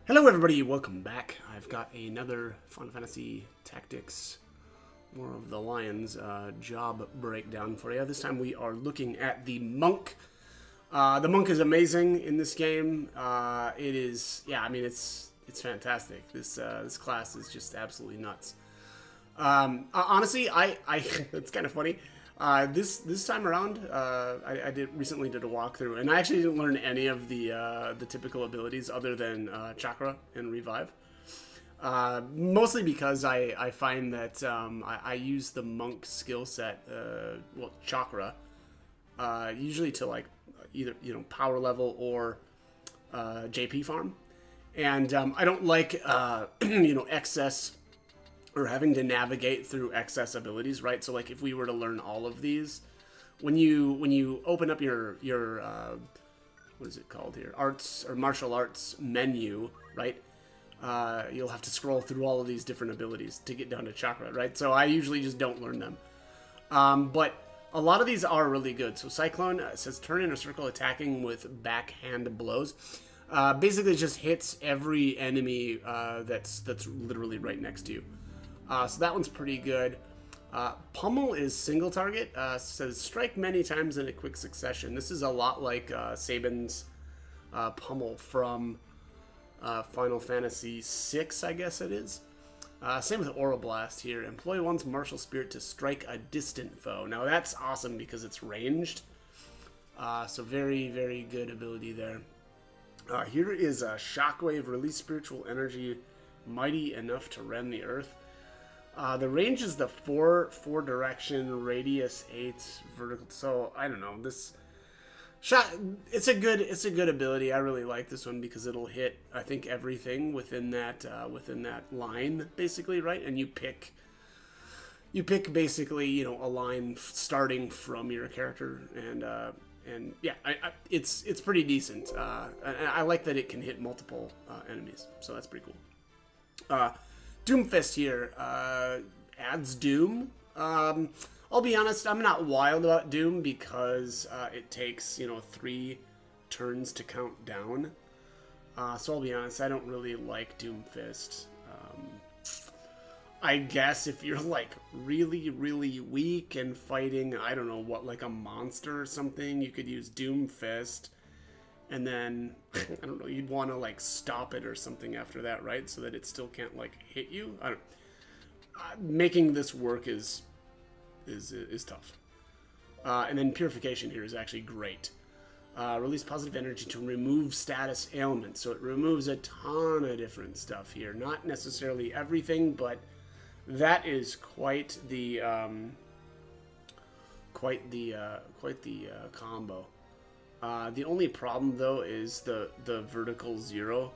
Hello everybody, welcome back. I've got another Final Fantasy Tactics, more of the Lions job breakdown for you. This time we are looking at the Monk. The Monk is amazing in this game. It is, yeah, I mean, it's fantastic. This class is just absolutely nuts. Honestly, it's kind of funny. This time around, I recently did a walkthrough, and I actually didn't learn any of the typical abilities other than Chakra and Revive. Mostly because I find that I use the Monk skill set, well, Chakra, usually to like either power level or JP farm, and I don't like excess or having to navigate through excess abilities, right? So like if we were to learn all of these, when you open up your what is it called here, arts or martial arts menu, right? You'll have to scroll through all of these different abilities to get down to Chakra, right? So I usually just don't learn them. But a lot of these are really good. So Cyclone says turn in a circle attacking with backhand blows. Basically, it just hits every enemy that's literally right next to you. So that one's pretty good. Pummel is single target. Says strike many times in a quick succession. This is a lot like Sabin's Pummel from Final Fantasy VI, I guess it is. Same with Aura Blast here. Employ one's martial spirit to strike a distant foe. Now that's awesome because it's ranged. So very, very good ability there. Here is a Shockwave. Release spiritual energy mighty enough to rend the earth. The range is the 4 direction, radius 8 vertical. So I don't know, this shot. It's a good ability. I really like this one because it'll hit, I think, everything within that line, basically, right? And you pick basically a line starting from your character, and yeah, it's pretty decent. I like that it can hit multiple enemies, so that's pretty cool. Doomfist here adds Doom. I'll be honest, I'm not wild about Doom because it takes 3 turns to count down. So I'll be honest, I don't really like Doomfist. I guess if you're like really, really weak and fighting, I don't know what, like a monster or something, you could use Doomfist. And then, I don't know, you'd want to, like, stop it or something after that, right? So that it still can't, like, hit you? I don't... making this work is tough. And then Purification here is actually great. Release positive energy to remove status ailments. So it removes a ton of different stuff here. Not necessarily everything, but that is quite the combo. The only problem though is the vertical 0,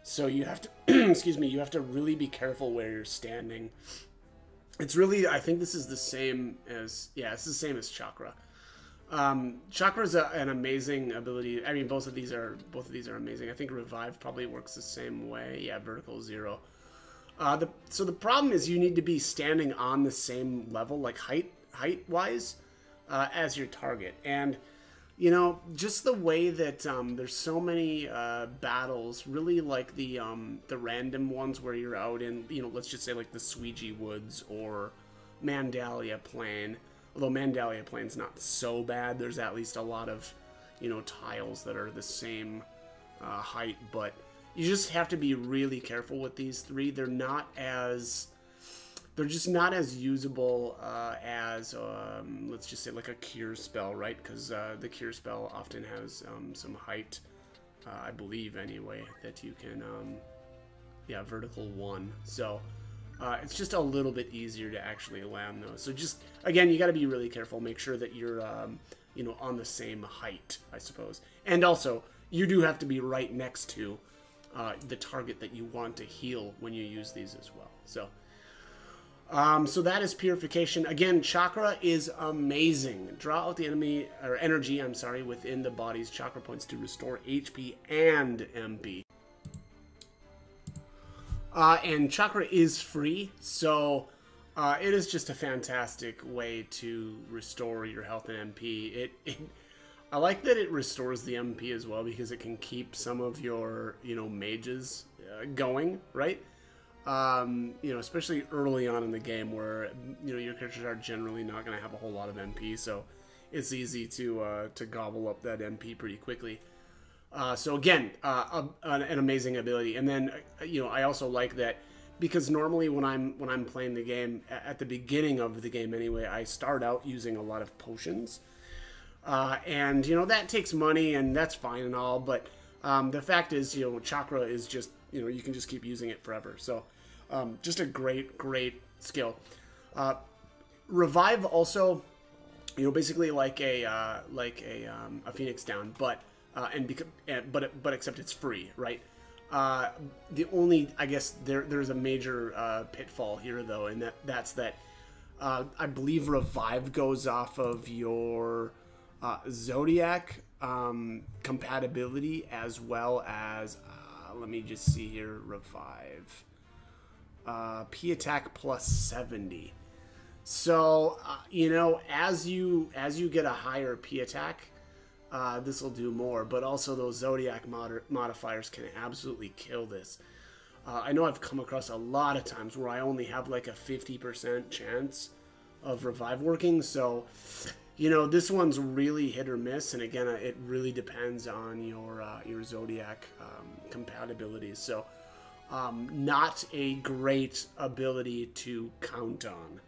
so you have to excuse me, you have to really be careful where you're standing. It's really, I think this is the same as, yeah, it's the same as Chakra. Chakra is an amazing ability. I mean, both of these are amazing. I think Revive probably works the same way. Yeah, vertical 0. So the problem is you need to be standing on the same level, like height wise, as your target. And just the way that there's so many battles, really like the random ones where you're out in, let's just say like the Sweegie Woods or Mandalia Plain. Although Mandalia Plain's not so bad, there's at least a lot of, tiles that are the same height, but you just have to be really careful with these 3. They're just not as usable as, let's just say, like a Cure spell, right? Because the Cure spell often has some height, I believe, anyway, that you can, yeah, vertical 1. So it's just a little bit easier to actually land those. So just, again, you got to be really careful. Make sure that you're, on the same height, I suppose. And also, you do have to be right next to the target that you want to heal when you use these as well. So that is Purification. Again, Chakra is amazing. Draw out the enemy or energy, I'm sorry, within the body's chakra points to restore HP and MP. And Chakra is free, so it is just a fantastic way to restore your health and MP. I like that it restores the MP as well because it can keep some of your, mages going, right? You know, especially early on in the game where, you know, your characters are generally not going to have a whole lot of MP, so it's easy to gobble up that MP pretty quickly. So again, an amazing ability. And then, you know, I also like that because normally when I'm playing the game, at the beginning of the game anyway, I start out using a lot of potions. And, you know, that takes money and that's fine and all, but the fact is, you know, chakra is just, you know, you can just keep using it forever. So just a great skill. Revive also, you know, basically like a Phoenix Down, but except it's free, right? The only, I guess there's a major pitfall here though, and that's that I believe Revive goes off of your Zodiac compatibility, as well as let me just see here, Revive P attack plus 70. So you know, as you get a higher P attack, this will do more, but also those Zodiac modifiers can absolutely kill this. I know I've come across a lot of times where I only have like a 50% chance of Revive working, so you know, this one's really hit or miss, and again, it really depends on your Zodiac compatibilities. So, not a great ability to count on.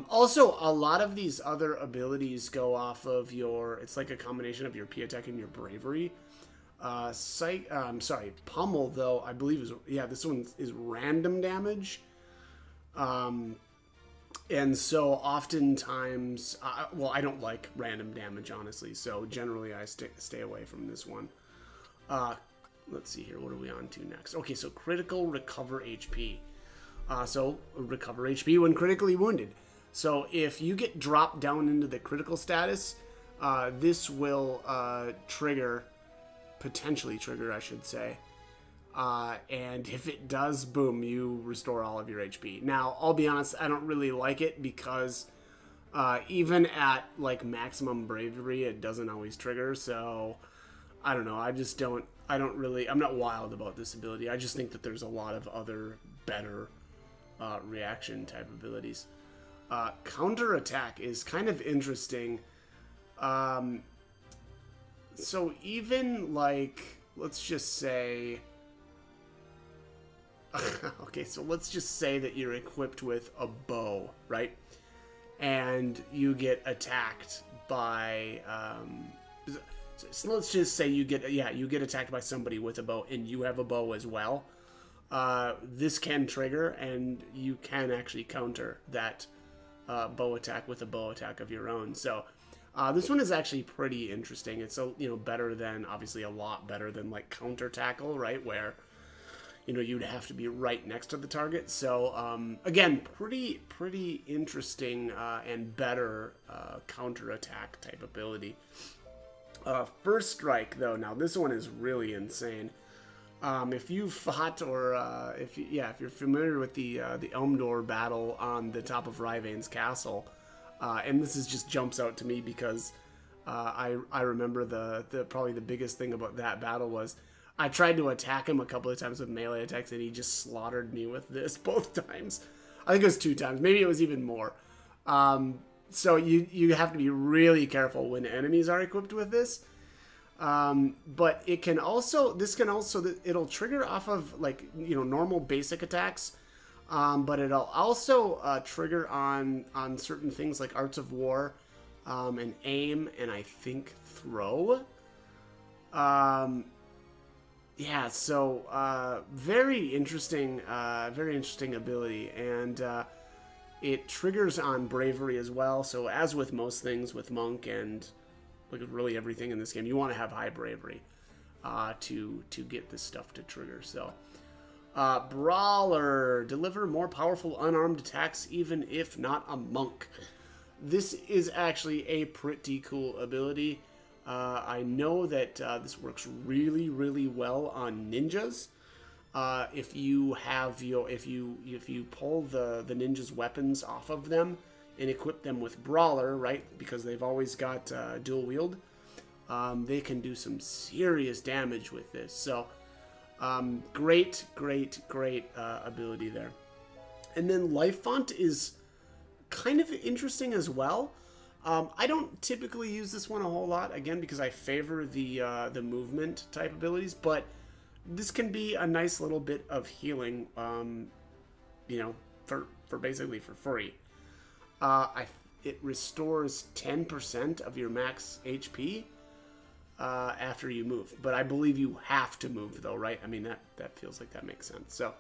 Also, a lot of these other abilities go off of it's like a combination of your P attack and your bravery. Pummel though, I believe this one is random damage. And so oftentimes, well, I don't like random damage, honestly, so generally I stay away from this one. Let's see here, what are we on to next? Okay, so critical recover HP. So recover HP when critically wounded. So if you get dropped down into the critical status, this will potentially trigger, I should say. And if it does, boom, you restore all of your HP. Now, I'll be honest, I don't really like it because even at like maximum bravery, it doesn't always trigger. So I don't know. I'm not wild about this ability. I just think that there's a lot of other better reaction type abilities. Counter attack is kind of interesting. So even like, let's just say, okay, so let's just say that you're equipped with a bow, right? And you get attacked by, so let's just say you get attacked by somebody with a bow, and you have a bow as well. This can trigger, and you can actually counter that bow attack with a bow attack of your own. So this one is actually pretty interesting. It's better than, obviously a lot better than like counter tackle, right? Where you'd have to be right next to the target. So again, pretty interesting and better counter attack type ability. First strike though, now this one is really insane. If you fought or if you're familiar with the Elmdor battle on the top of Ryvane's castle, and this just jumps out to me because I remember probably the biggest thing about that battle was I tried to attack him a couple of times with melee attacks, and he just slaughtered me with this both times. I think it was 2 times. Maybe it was even more. So you have to be really careful when enemies are equipped with this. But it'll trigger off of like, normal basic attacks. But it'll also trigger on certain things like Arts of War, and aim, and I think throw. Yeah, so very interesting ability, and it triggers on bravery as well. So as with most things with Monk and like really everything in this game, you want to have high bravery to get this stuff to trigger. So Brawler, deliver more powerful unarmed attacks even if not a monk. This is actually a pretty cool ability. I know that this works really well on ninjas. If you pull the ninjas' weapons off of them and equip them with Brawler, right? Because they've always got dual wield. They can do some serious damage with this. So Great ability there. And then Life Font is kind of interesting as well. I don't typically use this one a whole lot, again, because I favor the movement type abilities, but this can be a nice little bit of healing, you know, for basically for free. It restores 10% of your max HP after you move, but I believe you have to move though, right? I mean, that feels like that makes sense. So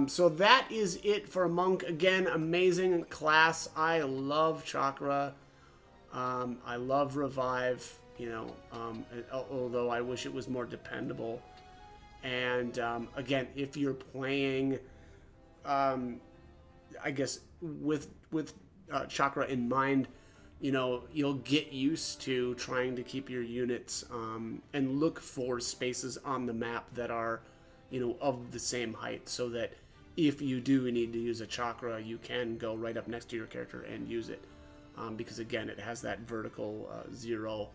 so that is it for a monk. Again, amazing class. I love Chakra. I love Revive, you know, although I wish it was more dependable. And again, if you're playing, I guess with Chakra in mind, you know, you'll get used to trying to keep your units and look for spaces on the map that are, you know, of the same height, so that if you do need to use a Chakra, you can go right up next to your character and use it. Because again, it has that vertical 0,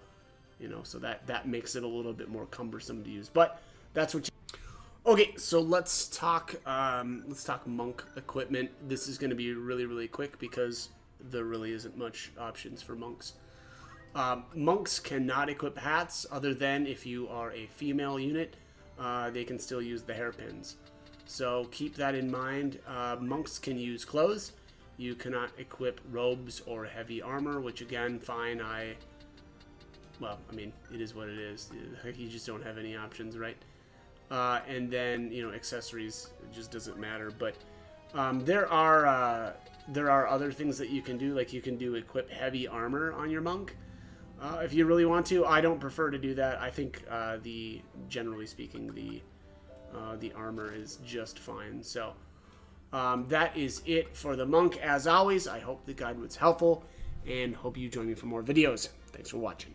you know, so that makes it a little bit more cumbersome to use. But that's what you... Okay, so let's talk monk equipment. This is going to be really quick because there really isn't much options for monks. Monks cannot equip hats other than if you are a female unit. They can still use the hairpins. So keep that in mind. Monks can use clothes. You cannot equip robes or heavy armor, which again, fine. Well, I mean, it is what it is. You just don't have any options, right? And then, you know, accessories, it just doesn't matter. But there are other things that you can do, like you can equip heavy armor on your monk. If you really want to. I don't prefer to do that. I think generally speaking, the armor is just fine. So that is it for the monk. As always, I hope the guide was helpful and hope you join me for more videos. Thanks for watching.